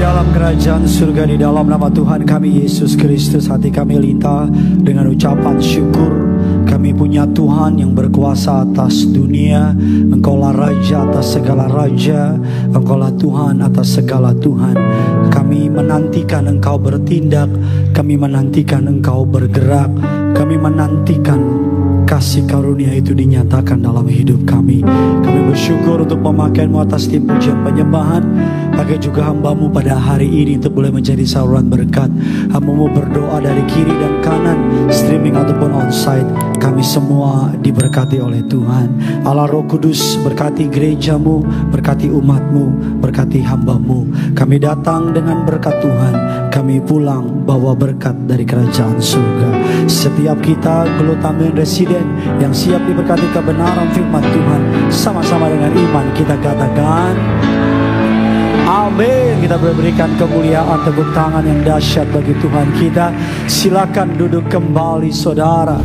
dalam kerajaan surga, di dalam nama Tuhan kami Yesus Kristus, hati kami lintah dengan ucapan syukur. Kami punya Tuhan yang berkuasa atas dunia. Engkaulah Raja atas segala raja, Engkaulah Tuhan atas segala Tuhan. Kami menantikan Engkau bertindak, kami menantikan Engkau bergerak, kami menantikan kasih karunia itu dinyatakan dalam hidup kami. Kami bersyukur untuk memakaimu atas tim pujian penyembahan. Pakai juga hamba-Mu pada hari ini untuk boleh menjadi saluran berkat. Hamba-Mu berdoa dari kiri dan kanan, streaming ataupun onsite. Kami semua diberkati oleh Tuhan. Allah Roh Kudus, berkati gereja-Mu, berkati umat-Mu, berkati hamba-Mu. Kami datang dengan berkat Tuhan, kami pulang bawa berkat dari kerajaan surga. Setiap kita Glotamin Residen yang siap diberkati kebenaran firman Tuhan, sama-sama dengan iman kita katakan amin. Kita berikan kemuliaan, tepuk tangan yang dahsyat bagi Tuhan kita. Silakan duduk kembali saudara.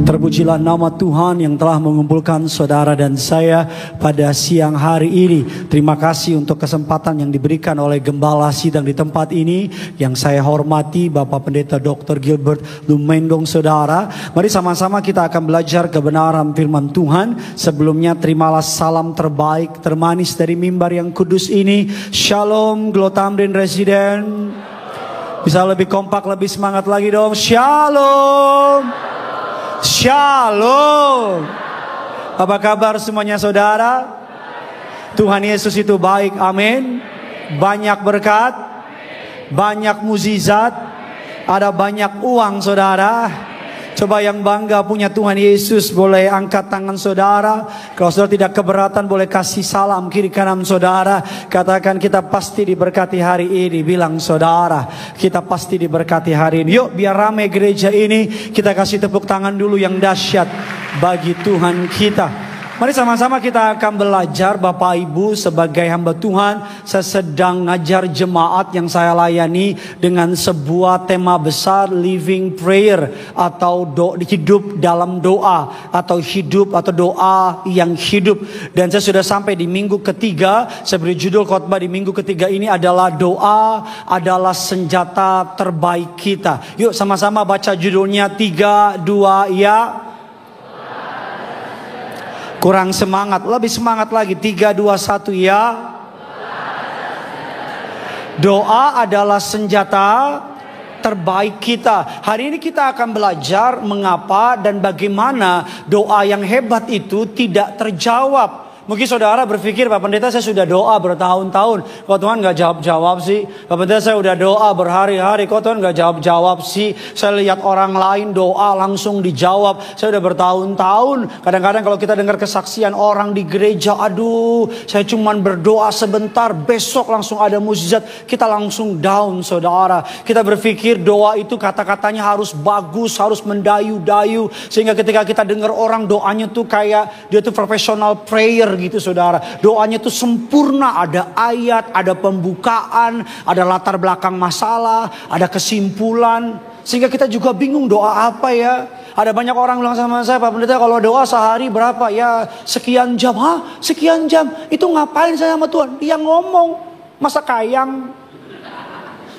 Terpujilah nama Tuhan yang telah mengumpulkan saudara dan saya pada siang hari ini. Terima kasih untuk kesempatan yang diberikan oleh Gembala Sidang di tempat ini. Yang saya hormati Bapak Pendeta Dr. Gilbert Lumendong saudara. Mari sama-sama kita akan belajar kebenaran firman Tuhan. Sebelumnya terimalah salam terbaik termanis dari mimbar yang kudus ini. Shalom Glotamrin Residen. Bisa lebih kompak, lebih semangat lagi dong. Shalom. Shalom. Apa kabar semuanya saudara? Tuhan Yesus itu baik, amin. Banyak berkat, banyak mukjizat, ada banyak uang saudara. Coba yang bangga punya Tuhan Yesus boleh angkat tangan saudara. Kalau saudara tidak keberatan boleh kasih salam kiri kanan saudara. Katakan kita pasti diberkati hari ini. Bilang saudara, kita pasti diberkati hari ini. Yuk biar ramai gereja ini, kita kasih tepuk tangan dulu yang dahsyat bagi Tuhan kita. Mari sama-sama kita akan belajar. Bapak Ibu sebagai hamba Tuhan, saya sedang ngajar jemaat yang saya layani dengan sebuah tema besar, living prayer, atau hidup dalam doa, atau hidup atau doa yang hidup. Dan saya sudah sampai di minggu ketiga. Saya beri judul khotbah di minggu ketiga ini adalah doa adalah senjata terbaik kita. Yuk sama-sama baca judulnya 3, 2, ya. Kurang semangat, lebih semangat lagi. 3, 2, 1 ya. Doa adalah senjata terbaik kita. Hari ini kita akan belajar mengapa dan bagaimana doa yang hebat itu tidak terjawab. Mungkin saudara berpikir, Pak Pendeta saya sudah doa bertahun-tahun, kok Tuhan gak jawab-jawab sih? Pak Pendeta saya udah doa berhari-hari, kok Tuhan gak jawab-jawab sih? Saya lihat orang lain doa langsung dijawab. Saya udah bertahun-tahun. Kadang-kadang kalau kita dengar kesaksian orang di gereja, aduh saya cuman berdoa sebentar, besok langsung ada mukjizat. Kita langsung down saudara. Kita berpikir doa itu kata-katanya harus bagus, harus mendayu-dayu. Sehingga ketika kita dengar orang doanya tuh kayak dia tuh professional prayer gitu saudara. Doanya itu sempurna, ada ayat, ada pembukaan, ada latar belakang masalah, ada kesimpulan. Sehingga kita juga bingung doa apa ya. Ada banyak orang bilang sama saya, Pak Pendeta kalau doa sehari berapa? Ya sekian jam. Hah? Sekian jam? Itu ngapain saya sama Tuhan? Dia ngomong, masa kayang?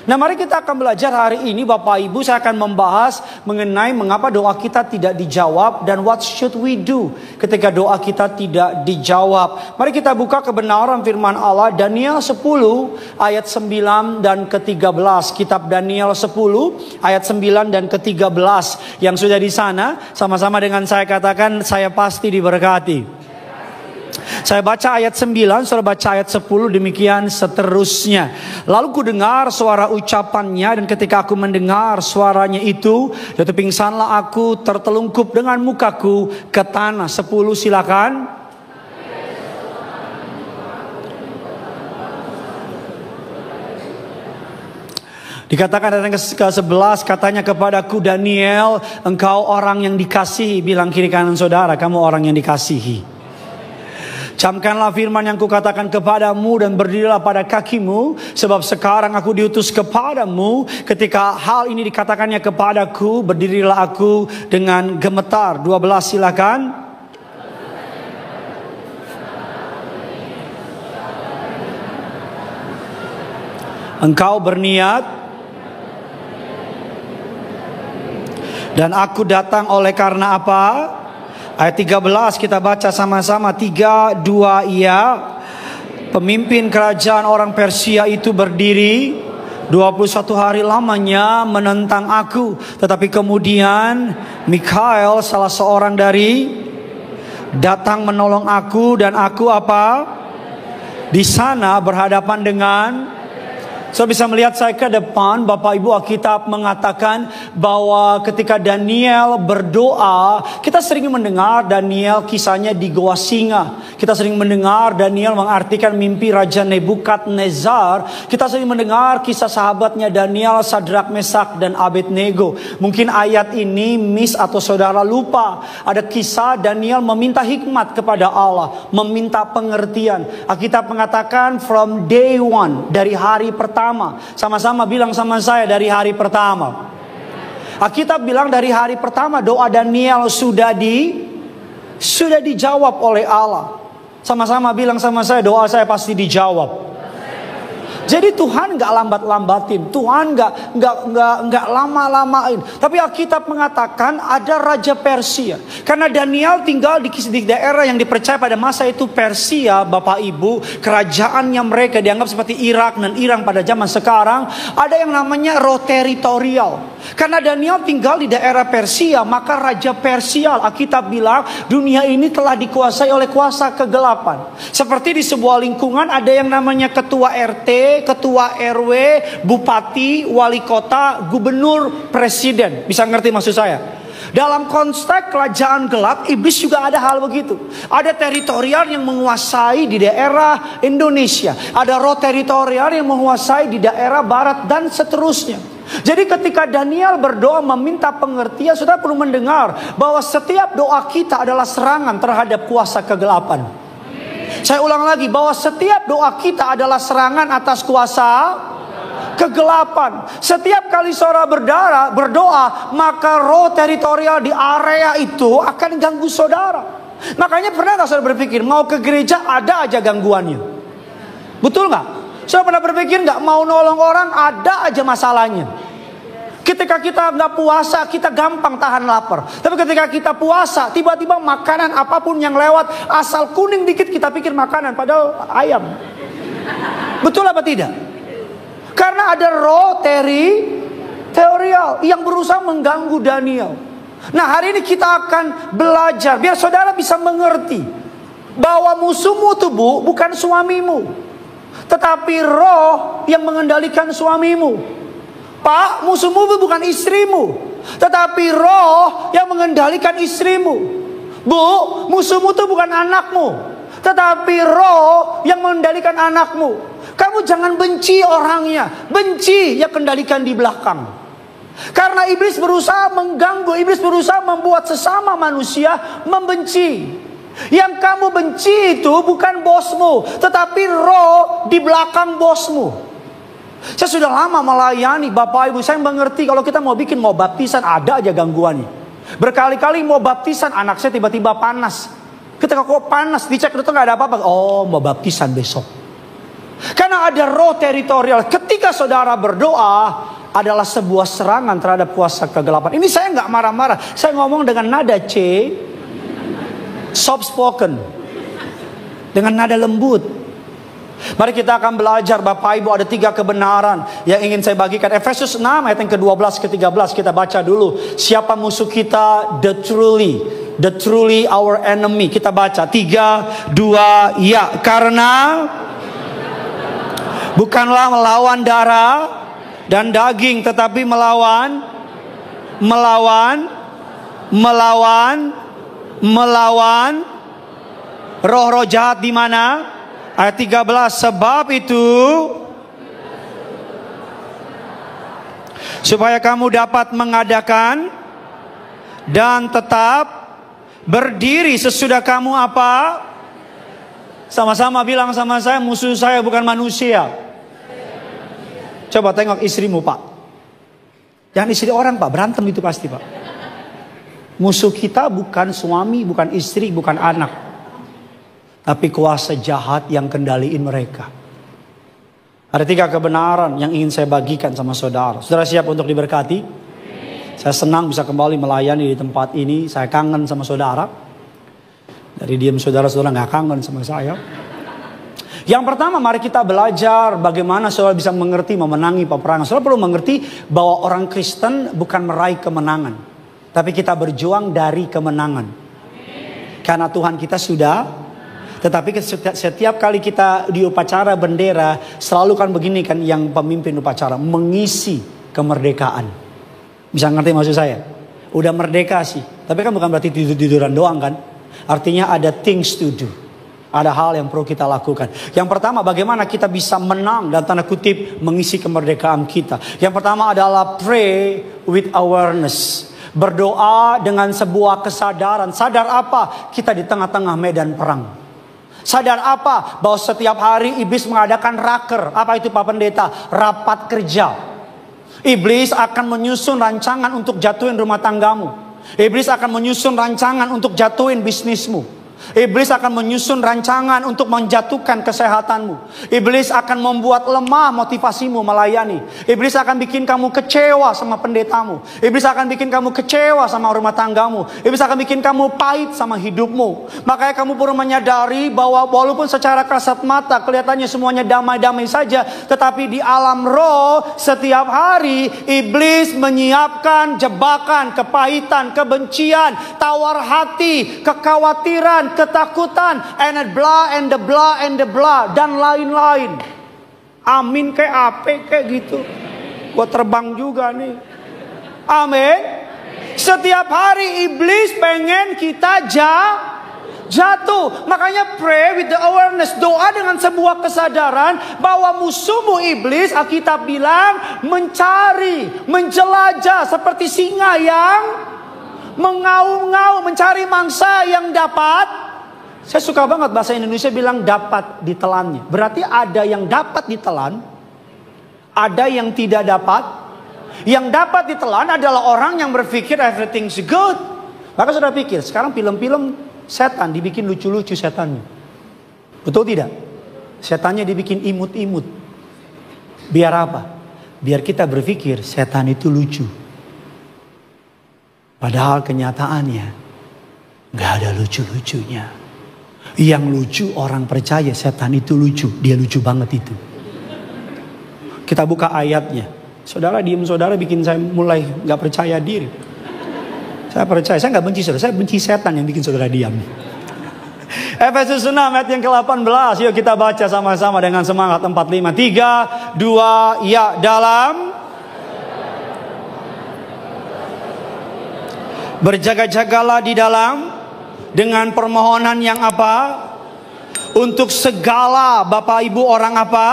Nah mari kita akan belajar hari ini Bapak Ibu. Saya akan membahas mengenai mengapa doa kita tidak dijawab dan what should we do ketika doa kita tidak dijawab. Mari kita buka kebenaran firman Allah Daniel 10 ayat 9 dan ke-13. Kitab Daniel 10 ayat 9 dan ke-13. Yang sudah di sana sama-sama dengan saya katakan saya pasti diberkati. Saya baca ayat 9, saudara baca ayat 10, demikian seterusnya. Lalu ku dengar suara ucapannya, dan ketika aku mendengar suaranya itu, jatuh pingsanlah aku tertelungkup dengan mukaku ke tanah. 10 silakan. Dikatakan ayat ke-11, katanya kepadaku Daniel, engkau orang yang dikasihi. Bilang kiri kanan saudara, kamu orang yang dikasihi. Camkanlah firman yang kukatakan kepadamu dan berdirilah pada kakimu, sebab sekarang aku diutus kepadamu. Ketika hal ini dikatakannya kepadaku, berdirilah aku dengan gemetar. 12 silakan. Engkau berniat dan aku datang oleh karena apa? Ayat 13 kita baca sama-sama. 3, 2, iya. Pemimpin kerajaan orang Persia itu berdiri 21 hari lamanya menentang aku. Tetapi kemudian Mikhael, salah seorang dari, datang menolong aku. Dan aku apa? Di sana berhadapan dengan. So bisa melihat saya ke depan, Bapak Ibu, Alkitab mengatakan bahwa ketika Daniel berdoa, kita sering mendengar Daniel kisahnya di Goa Singa. Kita sering mendengar Daniel mengartikan mimpi Raja Nebukadnezar. Kita sering mendengar kisah sahabatnya Daniel, Sadrak, Mesak, dan Abednego. Mungkin ayat ini miss atau saudara lupa. Ada kisah Daniel meminta hikmat kepada Allah, meminta pengertian. Alkitab mengatakan from day one, dari hari pertama. Sama-sama bilang sama saya, dari hari pertama. Alkitab bilang dari hari pertama doa Daniel sudah dijawab oleh Allah. Sama-sama bilang sama saya, doa saya pasti dijawab. Jadi Tuhan nggak lambat-lambatin, Tuhan nggak lama-lamain. Tapi Alkitab mengatakan ada Raja Persia. Karena Daniel tinggal di daerah yang dipercaya pada masa itu Persia, Bapak Ibu, kerajaannya mereka dianggap seperti Irak dan Iran pada zaman sekarang. Ada yang namanya roh teritorial. Karena Daniel tinggal di daerah Persia, maka Raja Persia, Alkitab bilang, dunia ini telah dikuasai oleh kuasa kegelapan. Seperti di sebuah lingkungan ada yang namanya ketua RT, ketua RW, bupati, wali kota, gubernur, presiden. Bisa ngerti maksud saya? Dalam konteks kerajaan gelap, iblis juga ada hal begitu. Ada teritorial yang menguasai di daerah Indonesia. Ada roh teritorial yang menguasai di daerah barat dan seterusnya. Jadi ketika Daniel berdoa meminta pengertian, saudara perlu mendengar bahwa setiap doa kita adalah serangan terhadap kuasa kegelapan. Saya ulang lagi, bahwa setiap doa kita adalah serangan atas kuasa kegelapan. Setiap kali saudara berdoa, maka roh teritorial di area itu akan ganggu saudara. Makanya pernah nggak saudara berpikir, mau ke gereja ada aja gangguannya? Betul nggak? Saudara pernah berpikir nggak, mau nolong orang ada aja masalahnya? Ketika kita nggak puasa, kita gampang tahan lapar. Tapi ketika kita puasa, tiba-tiba makanan apapun yang lewat, asal kuning dikit kita pikir makanan, padahal ayam. Betul apa tidak? Karena ada roh teritorial yang berusaha mengganggu Daniel. Nah, hari ini kita akan belajar biar saudara bisa mengerti bahwa musuhmu tubuh bukan suamimu, tetapi roh yang mengendalikan suamimu. Pak, musuhmu bukan istrimu, tetapi roh yang mengendalikan istrimu. Bu, musuhmu itu bukan anakmu, tetapi roh yang mengendalikan anakmu. Kamu jangan benci orangnya, benci yang kendalikan di belakang. Karena iblis berusaha mengganggu, iblis berusaha membuat sesama manusia membenci. Yang kamu benci itu bukan bosmu, tetapi roh di belakang bosmu. Saya sudah lama melayani Bapak Ibu. Saya mengerti kalau kita mau baptisan ada aja gangguannya. Berkali-kali mau baptisan, anak saya tiba-tiba panas. Ketika kok panas, dicek itu nggak ada apa-apa. Oh, mau baptisan besok. Karena ada roh teritorial. Ketika saudara berdoa adalah sebuah serangan terhadap kuasa kegelapan. Ini saya nggak marah-marah. Saya ngomong dengan nada C, soft spoken, dengan nada lembut. Mari kita akan belajar Bapak Ibu, ada 3 kebenaran yang ingin saya bagikan. Efesus 6 ayat yang ke-12 ke-13 kita baca dulu. Siapa musuh kita? The truly our enemy. Kita baca 3, 2, ya. Karena bukanlah melawan darah dan daging, tetapi melawan roh-roh jahat. Di mana? Ayat 13, sebab itu supaya kamu dapat mengadakan dan tetap berdiri sesudah kamu apa? Sama-sama bilang sama saya, musuh saya bukan manusia. Coba tengok istrimu, Pak. Jangan istri orang, Pak. Berantem itu pasti, Pak. Musuh kita bukan suami, bukan istri, bukan anak. Tapi kuasa jahat yang kendaliin mereka. Ada 3 kebenaran yang ingin saya bagikan sama saudara. Saudara siap untuk diberkati? Saya senang bisa kembali melayani di tempat ini. Saya kangen sama saudara. Dari diam saudara-saudara gak kangen sama saya. Yang pertama, mari kita belajar bagaimana saudara bisa mengerti memenangi peperangan. Saudara perlu mengerti bahwa orang Kristen bukan meraih kemenangan, tapi kita berjuang dari kemenangan. Karena Tuhan kita sudah. Tetapi setiap kali kita di upacara bendera, selalu kan begini kan yang pemimpin upacara, mengisi kemerdekaan. Bisa ngerti maksud saya? Udah merdeka sih, tapi kan bukan berarti tidur-tiduran doang kan. Artinya ada things to do. Ada hal yang perlu kita lakukan. Yang pertama, bagaimana kita bisa menang dan tanda kutip mengisi kemerdekaan kita. Yang pertama adalah pray with awareness. Berdoa dengan sebuah kesadaran. Sadar apa? Kita di tengah-tengah medan perang. Sadar apa? Bahwa setiap hari iblis mengadakan raker. Apa itu Pak Pendeta? Rapat kerja. Iblis akan menyusun rancangan untuk jatuhin rumah tanggamu. Iblis akan menyusun rancangan untuk jatuhin bisnismu. Iblis akan menyusun rancangan untuk menjatuhkan kesehatanmu. Iblis akan membuat lemah motivasimu melayani. Iblis akan bikin kamu kecewa sama pendetamu. Iblis akan bikin kamu kecewa sama rumah tanggamu. Iblis akan bikin kamu pahit sama hidupmu. Makanya kamu perlu menyadari bahwa walaupun secara kasat mata kelihatannya semuanya damai-damai saja, tetapi di alam roh setiap hari iblis menyiapkan jebakan, kepahitan, kebencian, tawar hati, kekhawatiran, ketakutan, and the blah, dan lain-lain. Amin kayak apa kayak gitu. Gua terbang juga nih. Amin. Setiap hari iblis pengen kita jatuh. Makanya pray with the awareness. Doa dengan sebuah kesadaran bahwa musuhmu iblis, Alkitab bilang, mencari, menjelajah seperti singa yang mengaum-ngaum, mencari mangsa yang dapat. Saya suka banget bahasa Indonesia bilang dapat ditelannya. Berarti ada yang dapat ditelan, ada yang tidak dapat. Yang dapat ditelan adalah orang yang berpikir everything's good. Maka sudah pikir, sekarang film-film setan dibikin lucu-lucu setannya. Betul tidak? Setannya dibikin imut-imut. Biar apa? Biar kita berpikir setan itu lucu. Padahal kenyataannya gak ada lucu-lucunya. Yang lucu orang percaya setan itu lucu. Dia lucu banget itu. Kita buka ayatnya. Saudara diem, saudara bikin saya mulai gak percaya diri. Saya percaya, saya gak benci saudara. Saya benci setan yang bikin saudara diam. Efesus 6 ayat yang ke-18. Yuk kita baca sama-sama dengan semangat. 4, 5, 3, 2, ya. Dalam berjaga-jagalah di dalam dengan permohonan yang apa? Untuk segala Bapak Ibu orang apa?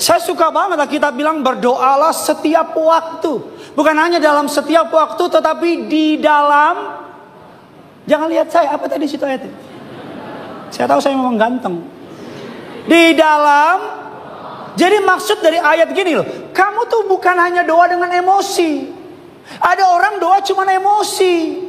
Saya suka banget kita bilang berdoalah setiap waktu. Bukan hanya dalam setiap waktu, tetapi di dalam. Jangan lihat saya, apa tadi situ ayatnya? Saya tahu saya memang ganteng. Di dalam. Jadi maksud dari ayat gini loh. Kamu tuh bukan hanya doa dengan emosi. Ada orang doa cuma emosi.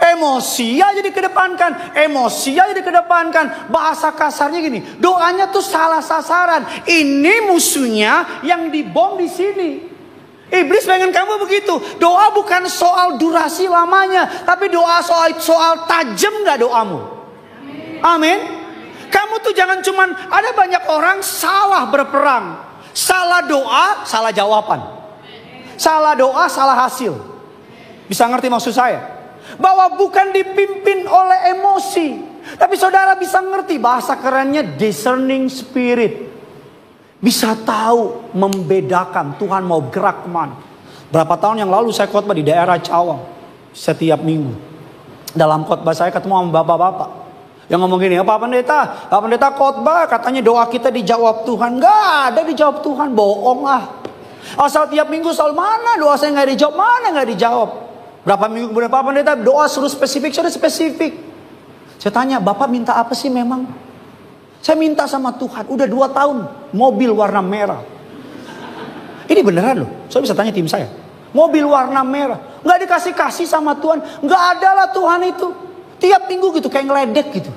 Emosi aja dikedepankan. Emosi aja dikedepankan. Bahasa kasarnya gini. Doanya tuh salah sasaran. Ini musuhnya yang dibom di sini. Iblis pengen kamu begitu. Doa bukan soal durasi lamanya. Tapi doa soal tajam gak doamu. Amin. Kamu tuh jangan cuman. Ada banyak orang salah berperang. Salah doa, salah jawaban. Salah doa, salah hasil. Bisa ngerti maksud saya? Bahwa bukan dipimpin oleh emosi. Tapi saudara bisa ngerti bahasa kerennya discerning spirit. Bisa tahu membedakan Tuhan mau gerak kemana. Berapa tahun yang lalu saya khotbah di daerah Cawang. Setiap minggu. Dalam khotbah saya ketemu sama bapak-bapak. Yang ngomong gini, Pak Pendeta khotbah katanya doa kita dijawab Tuhan. Gak ada dijawab Tuhan, bohong ah. Asal tiap minggu soal mana doa saya gak dijawab, mana gak dijawab. Berapa minggu kemudian Pak Pendeta doa suruh spesifik, sudah spesifik. Saya tanya, Bapak minta apa sih memang? Saya minta sama Tuhan, udah 2 tahun mobil warna merah. Ini beneran loh, saya bisa tanya tim saya. Mobil warna merah, nggak dikasih sama Tuhan, nggak ada lah Tuhan itu. Tiap minggu gitu kayak ngeledek gitu.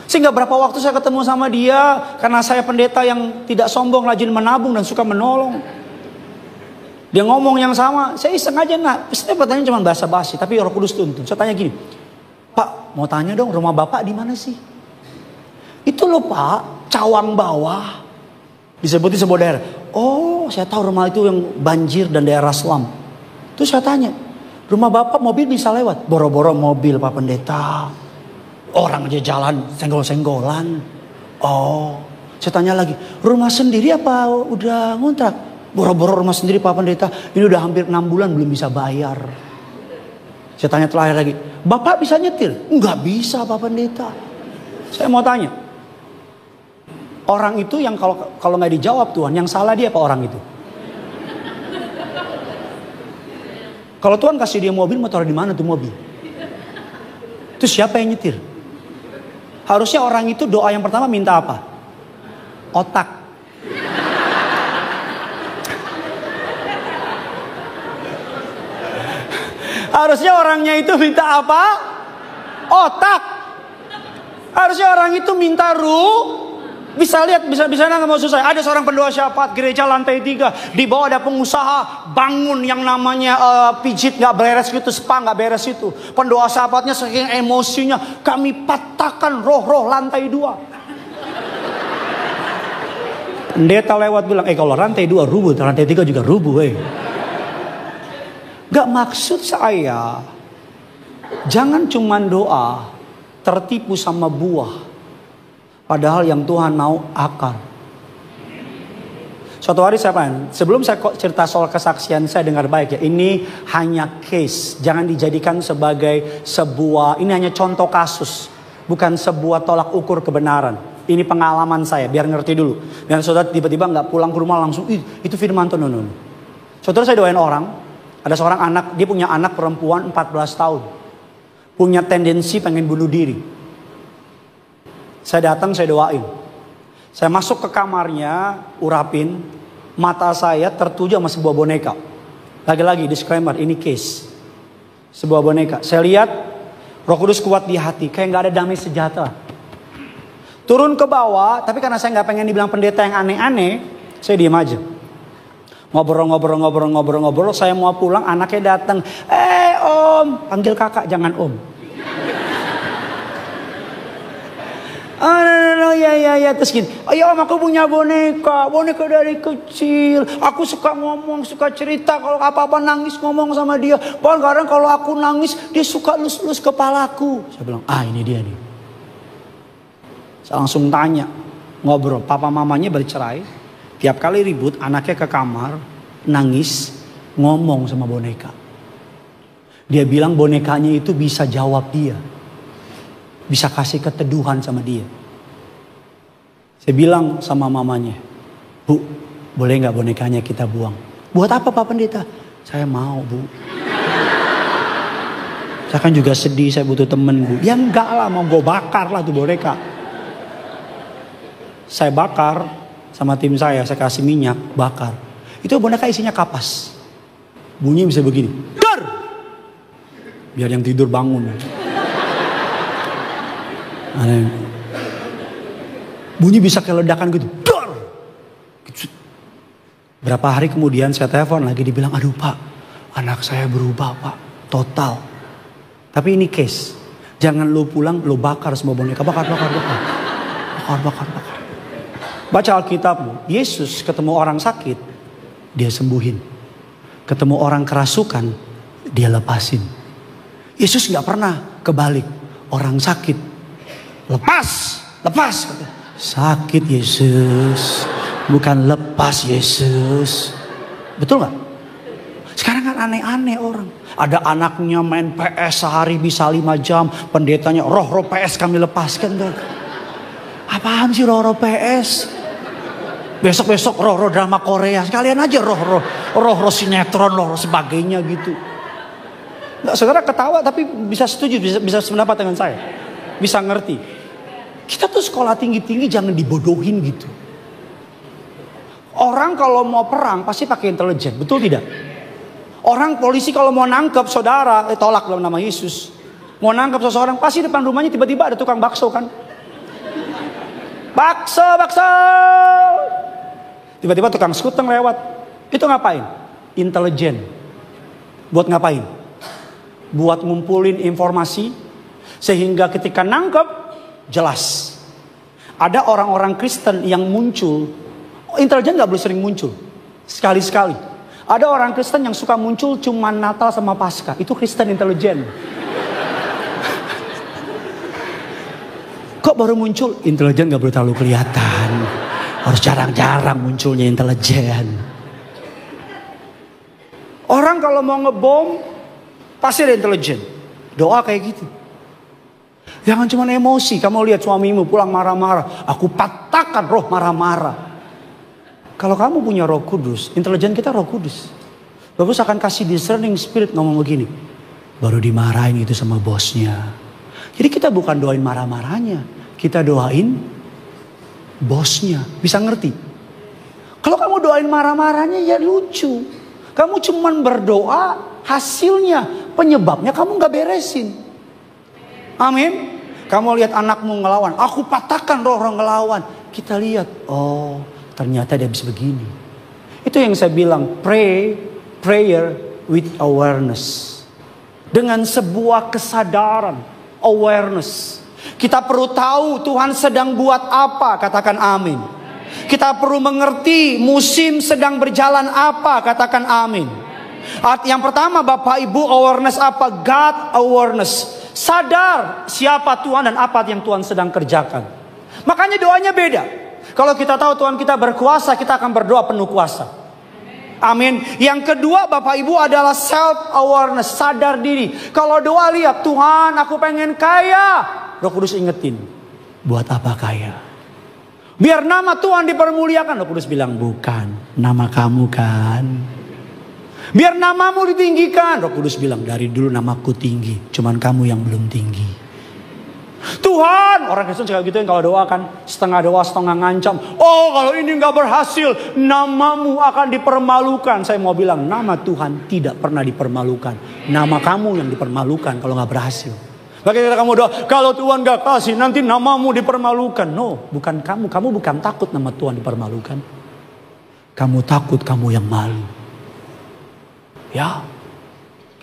Sehingga berapa waktu saya ketemu sama dia, karena saya pendeta yang tidak sombong, rajin menabung dan suka menolong. Dia ngomong yang sama, saya iseng aja setiap pertanyaan cuma basa-basi, tapi Roh Kudus tuntun. Saya tanya gini, Pak, mau tanya dong, rumah Bapak di mana sih? Itu loh Pak, Cawang Bawah. Disebutin sebuah daerah. Oh, saya tahu rumah itu yang banjir dan daerah selam. Terus saya tanya, rumah Bapak mobil bisa lewat? Boro-boro mobil Pak Pendeta. Orang aja jalan senggol-senggolan. Oh, saya tanya lagi, rumah sendiri apa udah ngontrak? Boro-boro rumah sendiri Pak Pendeta. Ini udah hampir 6 bulan belum bisa bayar. Saya tanya terakhir lagi, Bapak bisa nyetir? Enggak bisa Pak Pendeta. Saya mau tanya, orang itu yang kalau nggak dijawab Tuhan, yang salah dia apa orang itu? Kalau Tuhan kasih dia mobil, mau taruh di mana tuh mobil? Itu siapa yang nyetir? Harusnya orang itu doa yang pertama minta apa? Otak. Harusnya orangnya itu minta apa? Otak. Harusnya orang itu minta bisa lihat, bisa nggak mau susah. Ada seorang pendoa syafaat gereja lantai 3. Di bawah ada pengusaha bangun yang namanya pijit nggak beres gitu, spa nggak beres itu. Pendoa syafaatnya saking emosinya, kami patahkan roh-roh lantai 2. Pendeta lewat bilang, kalau lantai 2 rubuh, lantai 3 juga rubuh. Gak maksud saya, jangan cuman doa, tertipu sama buah. Padahal yang Tuhan mau akar. Suatu hari sebelum saya cerita soal kesaksian saya, dengar baik ya. Ini hanya case, jangan dijadikan sebagai sebuah, ini hanya contoh kasus. Bukan sebuah tolak ukur kebenaran. Ini pengalaman saya, biar ngerti dulu. Biar saudara tiba-tiba gak pulang ke rumah langsung, itu firman Tuhan. No. Saudara, saya doain orang, ada seorang anak, dia punya anak perempuan 14 tahun. Punya tendensi pengen bunuh diri. Saya datang, saya doain. Saya masuk ke kamarnya, urapin. Mata saya tertuju sama sebuah boneka. Lagi-lagi disclaimer, ini case. Sebuah boneka. Saya lihat Roh Kudus kuat di hati, kayak gak ada damai sejahtera. Turun ke bawah, tapi karena saya gak pengen dibilang pendeta yang aneh-aneh, saya diem aja. Ngobrol. Saya mau pulang, anaknya datang. Om, panggil kakak, jangan om. Ya. Terus gini, om aku punya boneka dari kecil. Aku suka ngomong, suka cerita. Kalau apa-apa nangis ngomong sama dia. Bahkan kadang kalau aku nangis, dia suka lus-lus kepalaku. Saya bilang, ini dia nih. Saya langsung tanya, ngobrol. Papa mamanya bercerai. Tiap kali ribut, anaknya ke kamar, nangis, ngomong sama boneka. Dia bilang bonekanya itu bisa jawab dia. Bisa kasih keteduhan sama dia. Saya bilang sama mamanya, Bu, boleh gak bonekanya kita buang? Buat apa Pak Pendeta? Saya mau Bu. Saya kan juga sedih, saya butuh temen Bu. Ya enggak lah, mau gue bakar lah tuh boneka. Saya bakar sama tim saya kasih minyak, bakar. Itu boneka isinya kapas. Bunyi bisa begini. Dar! Biar yang tidur bangun. Bunyi bisa kayak ledakan gitu. Dar! Berapa hari kemudian saya telepon lagi, dibilang, aduh Pak, anak saya berubah Pak, total. Tapi ini case. Jangan lo pulang, lo bakar semua boneka. Bakar. Baca Alkitab, Yesus ketemu orang sakit, dia sembuhin. Ketemu orang kerasukan, dia lepasin. Yesus gak pernah kebalik. Orang sakit, lepas. Sakit Yesus, bukan lepas Yesus. Betul gak? Sekarang kan aneh-aneh orang. Ada anaknya main PS sehari bisa 5 jam. Pendetanya, roh PS kami lepaskan. Apaan sih roh PS? Besok roh drama Korea. Sekalian aja roh sinetron, roh sebagainya gitu. Nggak, saudara ketawa tapi bisa setuju, bisa sependapat dengan saya. Bisa ngerti. Kita tuh sekolah tinggi-tinggi jangan dibodohin gitu. Orang kalau mau perang pasti pakai intelijen, betul tidak? Orang polisi kalau mau nangkep saudara, tolak dalam nama Yesus. Mau nangkep seseorang, pasti depan rumahnya tiba-tiba ada tukang bakso kan. Bakso, bakso. Tiba-tiba tukang skuteng lewat. Itu ngapain? Intelijen. Buat ngapain? Buat ngumpulin informasi. Sehingga ketika nangkep, jelas. Ada orang-orang Kristen yang muncul. Intelijen gak boleh sering muncul. Sekali-sekali. Ada orang Kristen yang suka muncul cuma Natal sama Paskah. Itu Kristen intelijen. Kok baru muncul? Intelijen gak boleh terlalu kelihatan. Harus jarang-jarang munculnya intelijen. Orang kalau mau ngebom pasti ada intelijen. Doa kayak gitu. Jangan cuma emosi. Kamu lihat suamimu pulang marah-marah. Aku patahkan roh marah-marah. Kalau kamu punya Roh Kudus, intelijen kita Roh Kudus. Bagus akan kasih discerning spirit ngomong begini. Baru dimarahin itu sama bosnya. Jadi kita bukan doain marah-marahnya. Kita doain bosnya. Bisa ngerti? Kalau kamu doain marah-marahnya ya lucu. Kamu cuman berdoa, hasilnya, penyebabnya kamu gak beresin. Amin. Kamu lihat anakmu ngelawan. Aku patahkan roh-roh ngelawan. Kita lihat, oh ternyata dia bisa begini. Itu yang saya bilang, prayer with awareness. Dengan sebuah kesadaran, awareness. Kita perlu tahu Tuhan sedang buat apa, katakan amin. Kita perlu mengerti musim sedang berjalan apa, katakan amin. Yang pertama Bapak Ibu, awareness apa? God awareness. Sadar siapa Tuhan dan apa yang Tuhan sedang kerjakan. Makanya doanya beda. Kalau kita tahu Tuhan kita berkuasa, kita akan berdoa penuh kuasa. Amin. Yang kedua Bapak Ibu adalah self awareness, sadar diri. Kalau doa lihat, Tuhan aku pengen kaya. Roh Kudus ingetin, buat apa kaya? Biar nama Tuhan dipermuliakan. Roh Kudus bilang, bukan, nama kamu kan. Biar namamu ditinggikan. Roh Kudus bilang, dari dulu namaku tinggi, cuman kamu yang belum tinggi. Tuhan, orang Kristen suka gitu yang kalau doa kan setengah doa setengah ngancam. Oh kalau ini gak berhasil, namamu akan dipermalukan. Saya mau bilang nama Tuhan tidak pernah dipermalukan. Nama kamu yang dipermalukan kalau gak berhasil. Bagaimana kamu doa, kalau Tuhan gak kasih nanti namamu dipermalukan. No, bukan kamu. Kamu bukan takut nama Tuhan dipermalukan. Kamu takut kamu yang malu. Ya.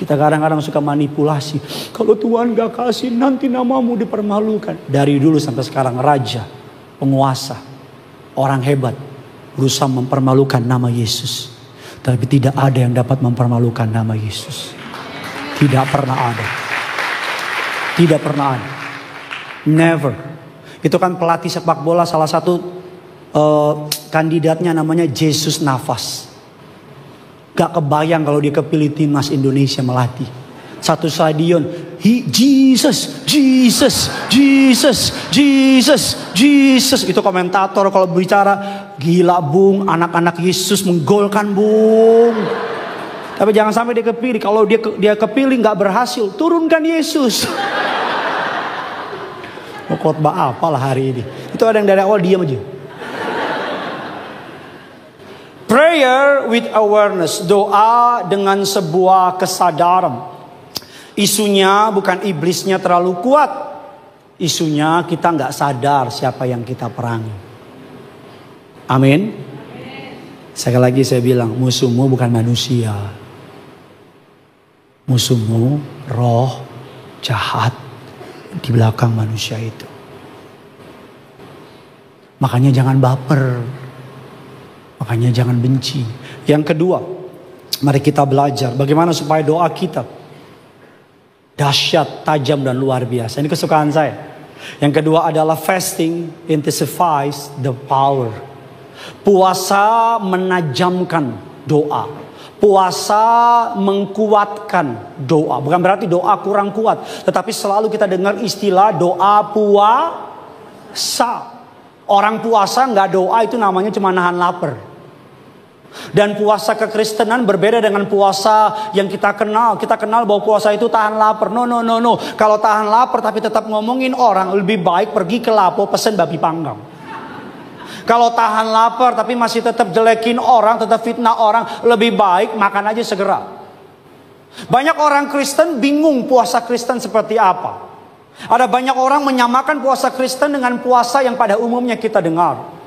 Kita kadang-kadang suka manipulasi. Kalau Tuhan gak kasih nanti namamu dipermalukan. Dari dulu sampai sekarang raja, penguasa, orang hebat berusaha mempermalukan nama Yesus. Tapi tidak ada yang dapat mempermalukan nama Yesus. Tidak pernah ada. Tidak pernah ada. Never. Itu kan pelatih sepak bola salah satu kandidatnya namanya Jesus Navas. Gak kebayang kalau dia kepilih timnas Indonesia melatih. Satu stadion, Jesus, Jesus, Jesus, Jesus, Jesus. Itu komentator kalau bicara, gila bung, anak-anak Yesus menggolkan bung. Tapi jangan sampai dia kepilih. Kalau dia kepilih gak berhasil, turunkan Yesus. Mau khotbah apalah hari ini. Itu ada yang dari awal diam aja. Prayer with awareness. Doa dengan sebuah kesadaran. Isunya bukan iblisnya terlalu kuat. Isunya kita gak sadar siapa yang kita perangi. Amin. Sekali lagi saya bilang, musuhmu bukan manusia. Musuhmu roh jahat di belakang manusia itu. Makanya jangan baper. Makanya jangan benci. Yang kedua, mari kita belajar bagaimana supaya doa kita dahsyat, tajam dan luar biasa. Ini kesukaan saya. Yang kedua adalah fasting intensifies the power. Puasa menajamkan doa. Puasa mengkuatkan doa. Bukan berarti doa kurang kuat, tetapi selalu kita dengar istilah doa puasa. Orang puasa nggak doa itu namanya cuma nahan lapar. Dan puasa kekristenan berbeda dengan puasa yang kita kenal. Kita kenal bahwa puasa itu tahan lapar. No. Kalau tahan lapar tapi tetap ngomongin orang, lebih baik pergi ke Lapo pesen babi panggang. Kalau tahan lapar tapi masih tetap jelekin orang, tetap fitnah orang, lebih baik makan aja segera. Banyak orang Kristen bingung puasa Kristen seperti apa. Ada banyak orang menyamakan puasa Kristen dengan puasa yang pada umumnya kita dengar.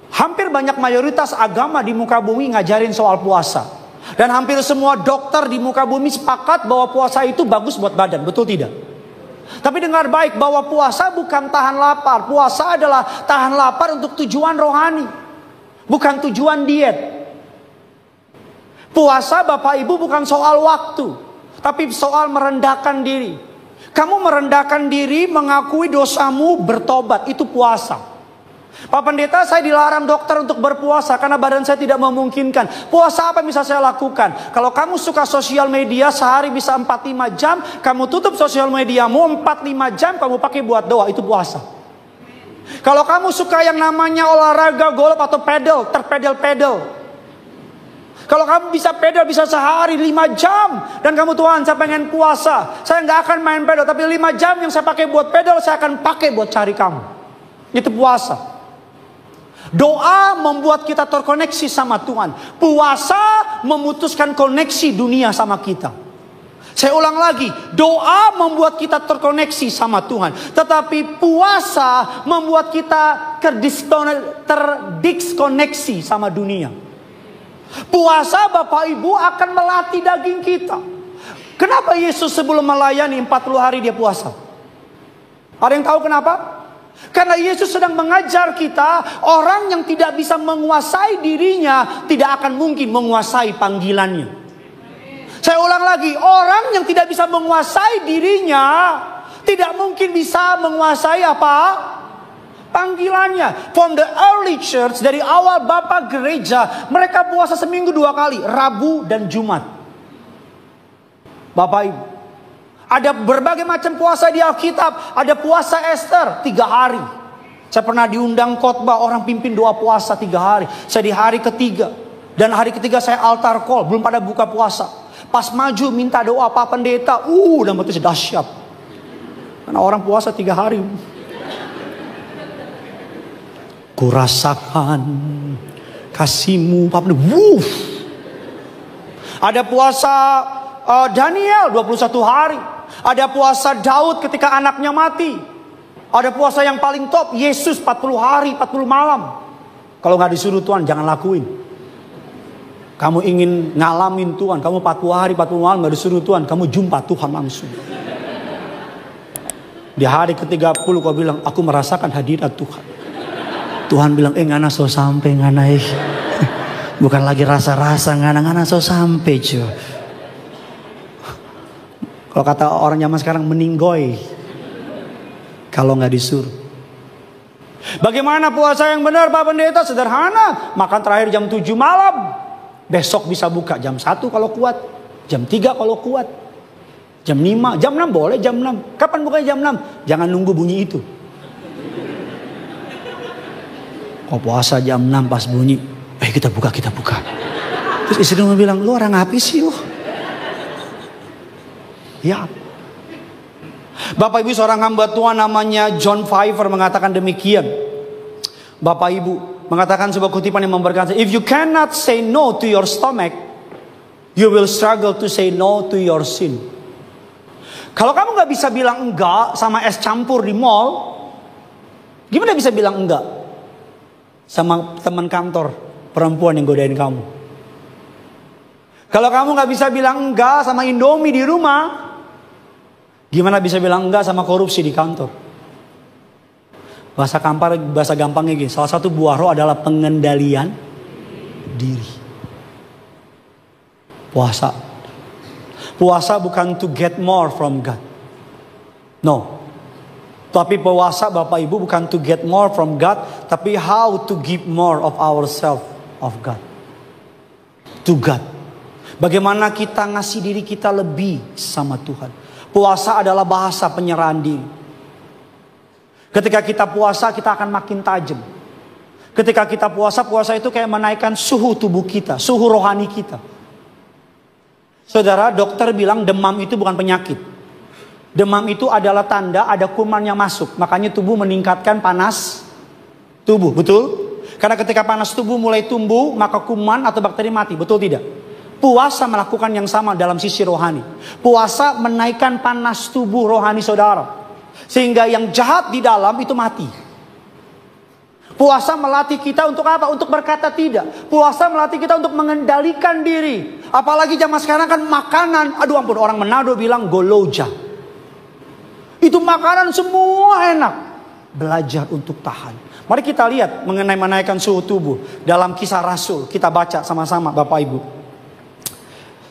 Hampir banyak mayoritas agama di muka bumi ngajarin soal puasa. Dan hampir semua dokter di muka bumi sepakat bahwa puasa itu bagus buat badan. Betul tidak? Tapi dengar baik bahwa puasa bukan tahan lapar. Puasa adalah tahan lapar untuk tujuan rohani. Bukan tujuan diet. Puasa Bapak Ibu bukan soal waktu. Tapi soal merendahkan diri. Kamu merendahkan diri, mengakui dosamu, bertobat. Itu puasa. Pak Pendeta, saya dilarang dokter untuk berpuasa karena badan saya tidak memungkinkan. Puasa apa yang bisa saya lakukan? Kalau kamu suka sosial media, sehari bisa 4-5 jam, kamu tutup sosial mediamu 4-5 jam, kamu pakai buat doa, itu puasa. Kalau kamu suka yang namanya olahraga golf atau pedal, terpedal-pedal. Kalau kamu bisa pedal bisa sehari 5 jam. Dan kamu, Tuhan saya pengen puasa, saya nggak akan main pedal, tapi 5 jam yang saya pakai buat pedal, saya akan pakai buat cari kamu. Itu puasa. Doa membuat kita terkoneksi sama Tuhan. Puasa memutuskan koneksi dunia sama kita. Saya ulang lagi, doa membuat kita terkoneksi sama Tuhan. Tetapi puasa membuat kita terdiskoneksi sama dunia. Puasa Bapak Ibu akan melatih daging kita. Kenapa Yesus sebelum melayani 40 hari dia puasa? Ada yang tahu kenapa? Karena Yesus sedang mengajar kita, orang yang tidak bisa menguasai dirinya tidak akan mungkin menguasai panggilannya. Saya ulang lagi, orang yang tidak bisa menguasai dirinya tidak mungkin bisa menguasai apa? Panggilannya. From the early church, dari awal Bapak gereja, mereka puasa seminggu 2 kali, Rabu dan Jumat. Bapak Ibu, ada berbagai macam puasa di Alkitab. Ada puasa Esther 3 hari. Saya pernah diundang khotbah, orang pimpin doa puasa 3 hari. Saya di hari ketiga. Dan hari ketiga saya altar call, belum pada buka puasa. Pas maju minta doa Pak Pendeta, dan betul dahsyat. Karena orang puasa 3 hari. Kurasakan kasih-Mu Pak Pendeta. Ada puasa Daniel 21 hari. Ada puasa Daud ketika anaknya mati. Ada puasa yang paling top, Yesus 40 hari 40 malam. Kalau nggak disuruh Tuhan jangan lakuin. Kamu ingin ngalamin Tuhan, kamu 40 hari 40 malam nggak disuruh Tuhan, kamu jumpa Tuhan langsung. Di hari ke-30 kau bilang, aku merasakan hadirat Tuhan. Tuhan bilang, ngana so sampai ngana bukan lagi rasa-rasa, ngana so sampai cuy. Kalau kata orang zaman sekarang meninggoy. Kalau nggak disuruh. Bagaimana puasa yang benar Pak Pendeta? Sederhana. Makan terakhir jam 7 malam. Besok bisa buka jam 1 kalau kuat. Jam 3 kalau kuat. Jam 5. Jam 6 boleh jam 6. Kapan bukanya jam 6? Jangan nunggu bunyi itu. Kau puasa jam 6 pas bunyi. Kita buka. Terus istri mau bilang, lu orang apa sih lu? Ya. Bapak Ibu, seorang hamba Tuhan namanya John Piper mengatakan demikian. Bapak Ibu mengatakan sebuah kutipan yang memberkati. If you cannot say no to your stomach, you will struggle to say no to your sin. Kalau kamu gak bisa bilang enggak sama es campur di mall, gimana bisa bilang enggak sama teman kantor perempuan yang godain kamu? Kalau kamu gak bisa bilang enggak sama Indomie di rumah, gimana bisa bilang enggak sama korupsi di kantor? Bahasa gampangnya gini, salah satu buah roh adalah pengendalian diri. Puasa bukan to get more from God. No. Tapi puasa Bapak Ibu bukan to get more from God, tapi how to give more of ourselves of God. To God. Bagaimana kita ngasih diri kita lebih sama Tuhan. Puasa adalah bahasa penyerahan diri. Ketika kita puasa kita akan makin tajam. Ketika kita puasa, puasa itu kayak menaikkan suhu tubuh kita, suhu rohani kita. Saudara, dokter bilang demam itu bukan penyakit. Demam itu adalah tanda ada kuman yang masuk. Makanya tubuh meningkatkan panas tubuh, betul? Karena ketika panas tubuh mulai tumbuh, maka kuman atau bakteri mati, betul tidak? Puasa melakukan yang sama dalam sisi rohani. Puasa menaikkan panas tubuh rohani saudara. Sehingga yang jahat di dalam itu mati. Puasa melatih kita untuk apa? Untuk berkata tidak. Puasa melatih kita untuk mengendalikan diri. Apalagi zaman sekarang kan makanan. Aduh ampun, orang Manado bilang goloja. Itu makanan semua enak. Belajar untuk tahan. Mari kita lihat mengenai menaikkan suhu tubuh. Dalam Kisah Rasul. Kita baca sama-sama Bapak Ibu.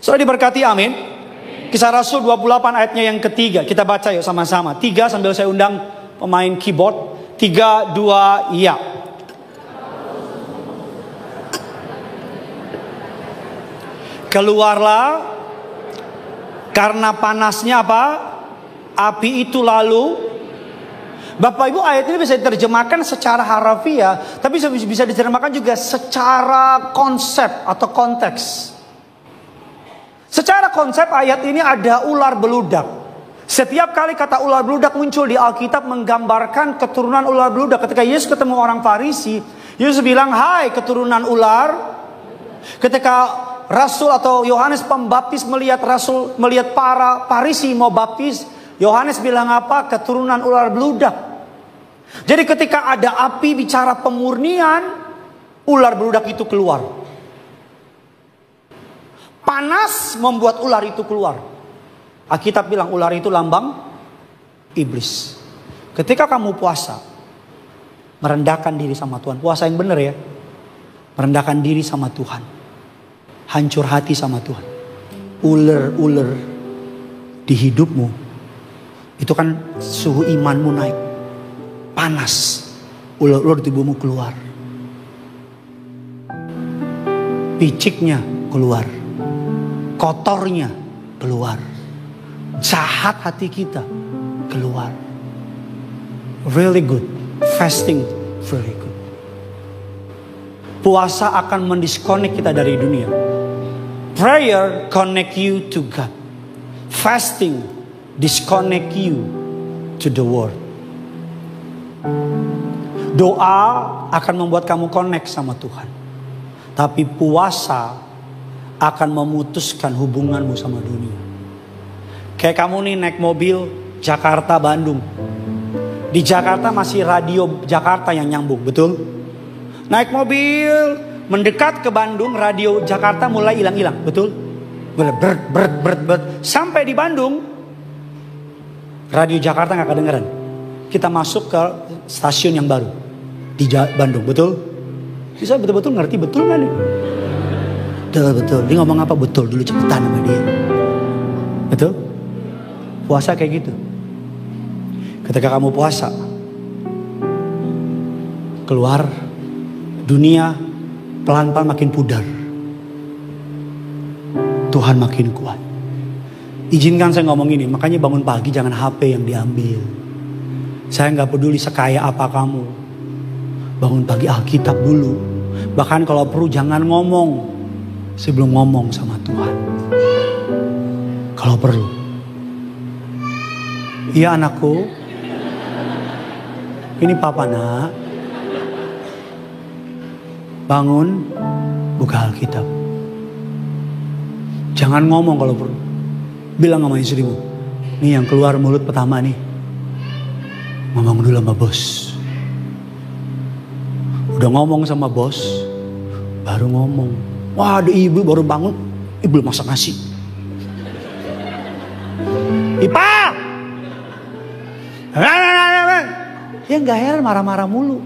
Sudah diberkati, amin. Kisah Rasul 28 ayatnya yang ketiga. Kita baca yuk sama-sama. 3 sambil saya undang pemain keyboard. 3, 2, ya. Keluarlah karena panasnya apa? Api itu lalu. Bapak Ibu, ayat ini bisa diterjemahkan secara harafiah, tapi bisa diterjemahkan juga secara konsep atau konteks. Secara konsep ayat ini ada ular beludak. Setiap kali kata ular beludak muncul di Alkitab menggambarkan keturunan ular beludak. Ketika Yesus ketemu orang Farisi, Yesus bilang, "Hai keturunan ular." Ketika Rasul atau Yohanes Pembaptis melihat para Farisi mau baptis, Yohanes bilang apa? Keturunan ular beludak. Jadi ketika ada api bicara pemurnian, ular beludak itu keluar. Panas membuat ular itu keluar. Alkitab bilang ular itu lambang iblis. Ketika kamu puasa, merendahkan diri sama Tuhan. Puasa yang benar ya. Merendahkan diri sama Tuhan. Hancur hati sama Tuhan. Ular-ular di hidupmu. Itu kan suhu imanmu naik. Panas. Ular-ular di tubuhmu keluar. Piciknya keluar. Kotornya keluar. Jahat hati kita keluar. Really good. Fasting very good. Puasa akan mendisconnect kita dari dunia. Prayer connect you to God. Fasting disconnect you to the world. Doa akan membuat kamu connect sama Tuhan. Tapi puasa akan memutuskan hubunganmu sama dunia. Kayak kamu nih naik mobil Jakarta Bandung. Di Jakarta masih radio Jakarta yang nyambung, betul? Naik mobil mendekat ke Bandung, radio Jakarta mulai hilang-hilang, betul? Bert. Sampai di Bandung, radio Jakarta nggak kedengeran. Kita masuk ke stasiun yang baru di Bandung, betul? Bisa betul-betul ngerti betul nggak nih? Betul. Dia ngomong apa? Betul dulu cepetan sama dia. Betul? Puasa kayak gitu. Ketika kamu puasa, keluar dunia pelan-pelan makin pudar. Tuhan makin kuat. Izinkan saya ngomong ini, makanya bangun pagi jangan HP yang diambil. Saya nggak peduli sekaya apa kamu. Bangun pagi Alkitab dulu. Bahkan kalau perlu jangan ngomong sebelum ngomong sama Tuhan. Kalau perlu. Iya anakku. Ini papa nak. Bangun, buka Alkitab. Jangan ngomong kalau perlu. Bilang sama istrimu, nih yang keluar mulut pertama nih. Ngomong dulu sama bos. Udah ngomong sama bos, baru ngomong. Wah ada ibu baru bangun, ibu masak nasi. Ipa! Ya gak heran marah-marah mulu.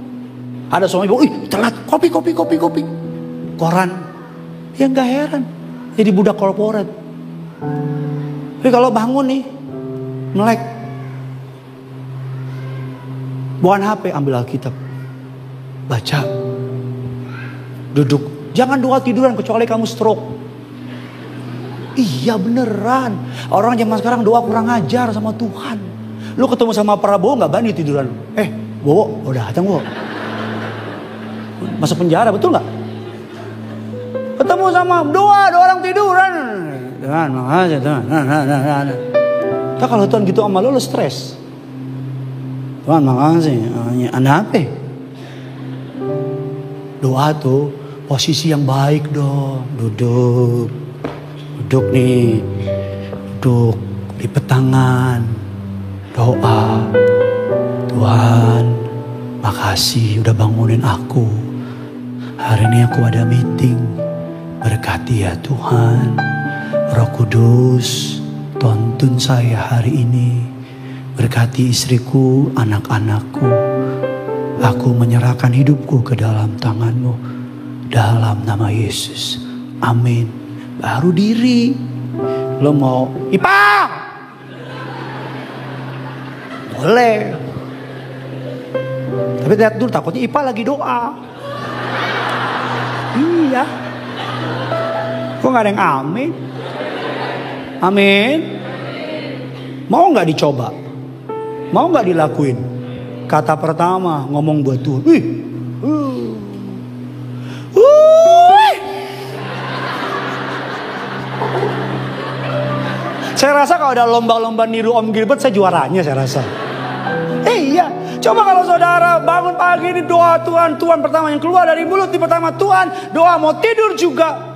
Ada suami ibu, ih telat, kopi. Koran. Ya gak heran. Jadi budak korporat. Tapi kalau bangun nih, melek. Bukan HP, ambil Alkitab. Baca. Duduk. Jangan doa tiduran kecuali kamu stroke. Iya beneran. Orang zaman sekarang doa kurang ajar sama Tuhan. Lu ketemu sama Prabowo gak berani tiduran. Bowo, udah datang Bowo. masuk penjara, betul nggak? Ketemu sama dua orang tiduran. Tuhan, makasih Tuhan. Nah, kalau Tuhan gitu sama lo stres. Tuhan, makasih. Anda apa? Doa tuh posisi yang baik dong. Duduk nih. Duduk, lipet tangan. Doa. Tuhan, makasih udah bangunin aku. Hari ini aku ada meeting. Berkati ya Tuhan. Roh Kudus, tuntun saya hari ini. Berkati istriku, anak-anakku. Aku menyerahkan hidupku ke dalam tangan-Mu. Dalam nama Yesus. Amin. Baru diri. Lo mau IPA? Boleh. Tapi lihat dulu, takutnya IPA lagi doa. Iya. Kok gak ada yang amin? Amin. Mau gak dicoba? Mau gak dilakuin? Kata pertama ngomong buat Tuhan. Saya rasa kalau ada lomba-lomba niru Om Gilbert, saya juaranya saya rasa. Iya. Coba kalau saudara bangun pagi ini doa Tuhan. Tuhan pertama yang keluar dari mulut di pertama Tuhan. Doa mau tidur juga.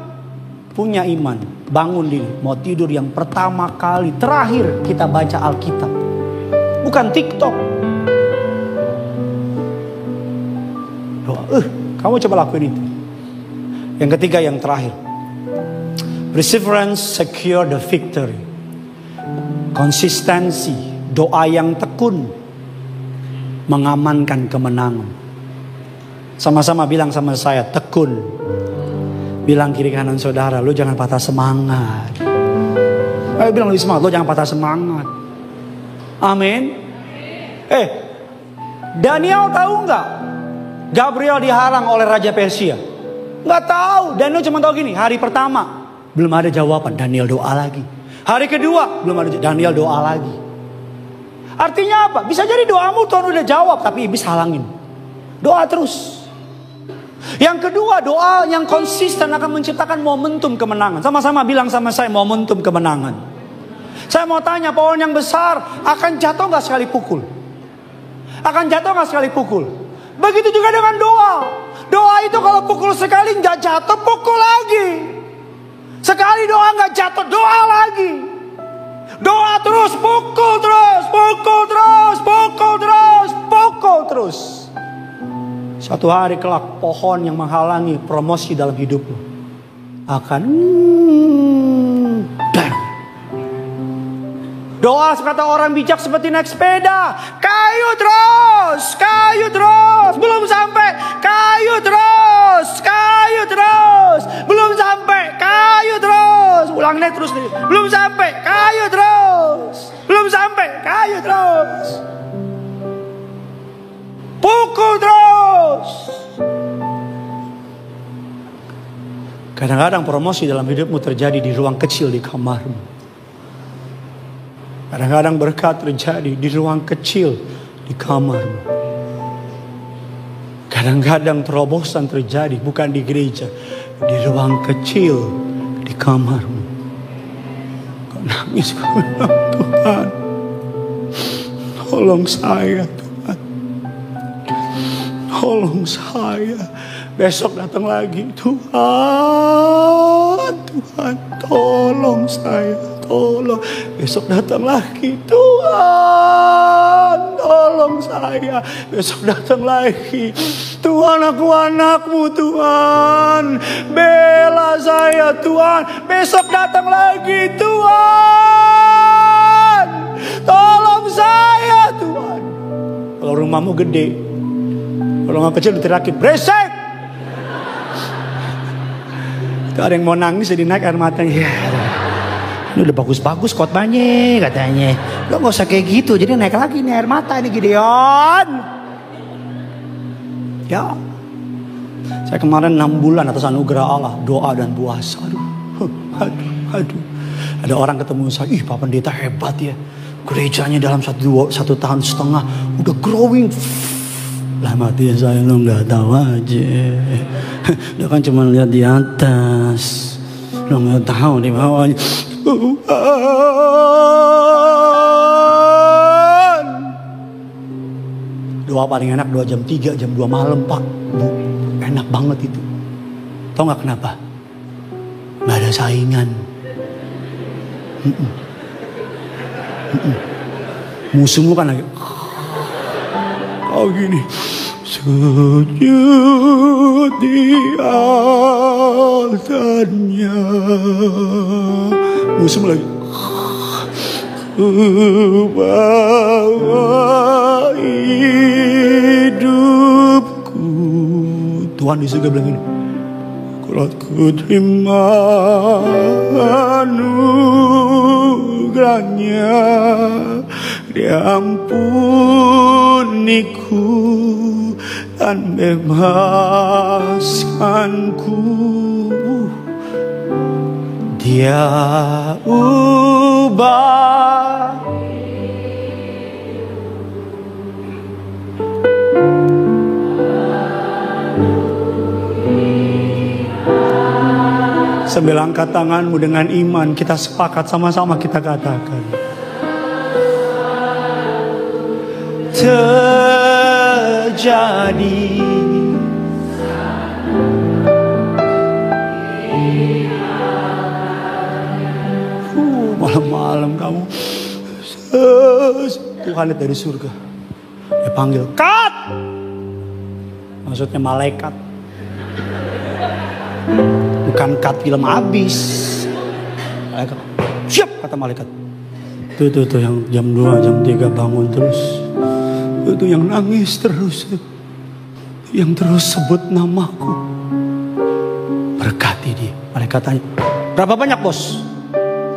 Punya iman. Bangun diri. Mau tidur yang pertama kali. Terakhir kita baca Alkitab. Bukan TikTok. Doa. Kamu coba lakuin itu. Yang ketiga yang terakhir. Perseverance secure the victory. Konsistensi. Doa yang tekun. Mengamankan kemenangan. Sama-sama bilang sama saya, tekun. Bilang kiri kanan saudara, lu jangan patah semangat. Ayo bilang lebih semangat, lu jangan patah semangat. Amin. Daniel tahu nggak? Gabriel dihalang oleh Raja Persia. Nggak tahu. Daniel cuma tahu gini, hari pertama belum ada jawaban, Daniel doa lagi. Hari kedua belum ada, Daniel doa lagi. Artinya apa? Bisa jadi doamu Tuhan udah jawab, tapi iblis halangin. Doa terus. Yang kedua, doa yang konsisten akan menciptakan momentum kemenangan. Sama-sama bilang sama saya, momentum kemenangan. Saya mau tanya, pohon yang besar akan jatuh gak sekali pukul? Akan jatuh gak sekali pukul? Begitu juga dengan doa. Doa itu kalau pukul sekali gak jatuh, pukul lagi. Sekali doa gak jatuh, doa lagi. Doa terus, pukul terus, pukul terus, pukul terus, pukul terus. Suatu hari kelak pohon yang menghalangi promosi dalam hidupmu akan doa kata orang bijak seperti naik sepeda. Kayu terus, belum sampai. Kayu terus, belum sampai. Kayu terus, ulang naik terus nih. Belum sampai, kayu terus. Belum sampai, kayu terus. Pukul terus. Kadang-kadang promosi dalam hidupmu terjadi di ruang kecil di kamarmu. Kadang-kadang berkat terjadi di ruang kecil di kamarmu. Kadang-kadang terobosan terjadi bukan di gereja, di ruang kecil di kamarmu. Kau nangis, kau bilang, Tuhan, tolong saya Tuhan. Tolong saya. Besok datang lagi, Tuhan, tolong saya. Tolong. Besok datang lagi, Tuhan, tolong saya. Besok datang lagi, Tuhan, aku anakmu, Tuhan, bela saya, Tuhan. Besok datang lagi, Tuhan, tolong saya, Tuhan. Kalau rumahmu gede, kalau rumah kecil diterakin, beresek. Itu ada yang mau nangis jadi naik air matanya. Ini udah bagus-bagus khotbahnya katanya. Lo gak usah kayak gitu. Jadi naik lagi nih air mata ini Gideon. Ya. Saya kemarin 6 bulan atas anugerah Allah. Doa dan puasa. Aduh. Ada orang ketemu saya. Ih Pak Pendeta hebat ya. Gerejanya dalam 1 tahun setengah. Udah growing. Lah mati saya lo nggak tahu aja. Dia kan cuma lihat di atas, lo nggak tahu di bawahnya. Doa paling enak 2 jam 3, jam 2 malam Pak, Bu. Enak banget itu. Tahu nggak kenapa? Nggak ada saingan. Musuhmu kan lagi gini. Sujud di altarnya. Musuhmu lagi bawa hidupku. Tuhan di surga bilang ini, kalau ku terima anugerahnya, Dia ampuniku dan bebaskanku. Dia ubah sambil angkat tanganmu dengan iman, kita sepakat sama-sama kita katakan, terjadi malam-malam kamu Tuhan lihat dari surga, Dia panggil cut, maksudnya malaikat, bukan cut film habis. Malaikat, siap kata malaikat. Tuh yang jam 2, jam 3 bangun terus. Itu yang nangis terus. Yang terus sebut namaku. Berkati dia. Malaikat tanya, berapa banyak bos?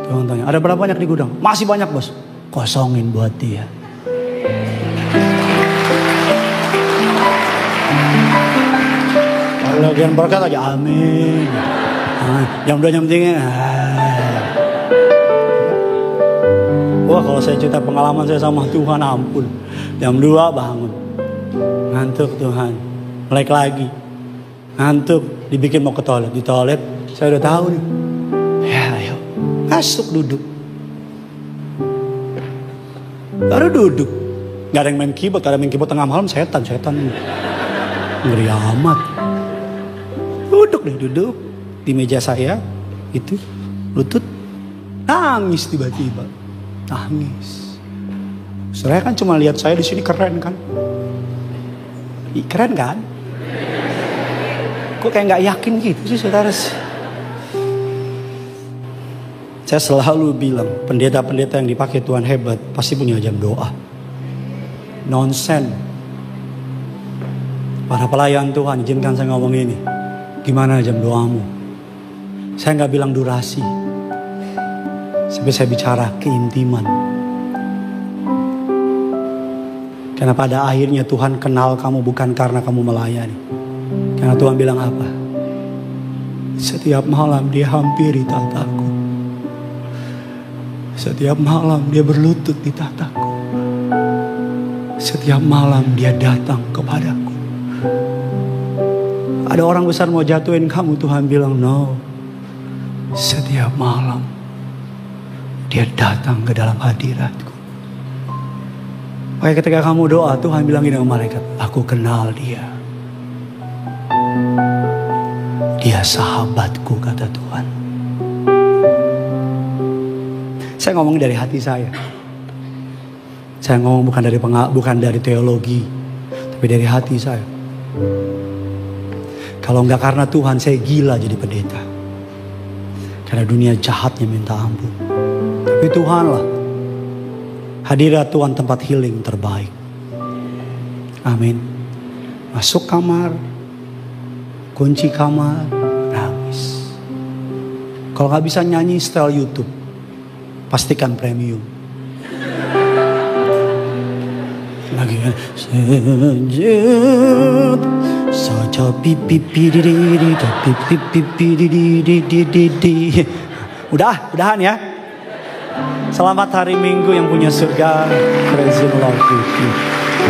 Tuhan tanya, ada berapa banyak di gudang? Masih banyak bos. Kosongin buat dia. Kalau yang berkat aja amin. Jam 2 jam 3. Wah kalau saya cerita pengalaman saya sama Tuhan ampun. Jam 2 bangun. Ngantuk Tuhan. Melek lagi. Ngantuk. Dibikin mau ke toilet. Di toilet saya udah tahu nih. Ya ayo. Masuk duduk. Baru duduk. Gak ada yang main keyboard. Gak ada yang main keyboard tengah malam. Setan. Ngeri amat. Duduk deh duduk. Di meja saya. Itu. Lutut. Nangis tiba-tiba. Nangis. Saya kan cuma lihat saya di sini keren kan? Keren kan? Kok kayak nggak yakin gitu sih saudara? Saya selalu bilang pendeta-pendeta yang dipakai Tuhan hebat pasti punya jam doa. Nonsen. Para pelayan Tuhan, izinkan saya ngomong ini. Gimana jam doamu? Saya nggak bilang durasi. Sampai saya bicara keintiman. Karena pada akhirnya Tuhan kenal kamu bukan karena kamu melayani. Karena Tuhan bilang apa? Setiap malam Dia hampiri tataku. Setiap malam Dia berlutut di tataku. Setiap malam Dia datang kepadaku. Ada orang besar mau jatuhin kamu, Tuhan bilang no. Setiap malam Dia datang ke dalam hadiratku. Makanya ketika kamu doa, Tuhan bilang gini sama malaikat, aku kenal dia. Dia sahabatku, kata Tuhan. Saya ngomong dari hati saya. Saya ngomong bukan dari teologi, tapi dari hati saya. Kalau enggak karena Tuhan, saya gila jadi pendeta. Karena dunia jahatnya minta ampun. Tapi Tuhanlah, hadirat Tuhan tempat healing terbaik. Amin. Masuk kamar, kunci kamar, nangis. Kalau nggak bisa nyanyi style YouTube, pastikan premium. Lagi kan, sejud saja pipi diri, pipi. Udahan ya. Selamat hari Minggu yang punya surga. Praise the Lord.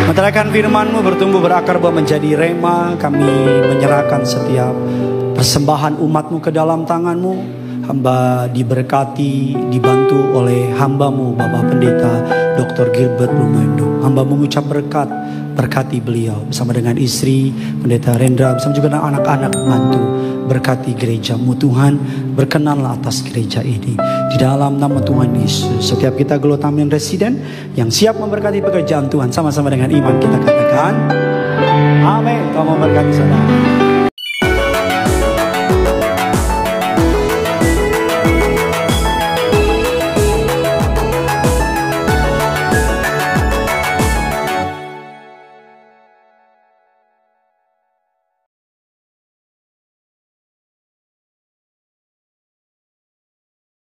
Meteraikan firman-Mu bertumbuh berakar buah menjadi rema. Kami menyerahkan setiap persembahan umat-Mu ke dalam tangan-Mu. Hamba diberkati, dibantu oleh hamba-Mu Bapak Pendeta Dr. Gilbert Lumendo. Hamba mengucap berkat, berkati beliau bersama dengan istri Pendeta Rendra, bersama juga dengan anak-anak mantu. Berkati gereja-Mu Tuhan, berkenanlah atas gereja ini. Di dalam nama Tuhan Yesus, setiap kita Glotamin residen yang siap memberkati pekerjaan Tuhan, sama-sama dengan iman kita katakan, amin. Kau memberkati saudara.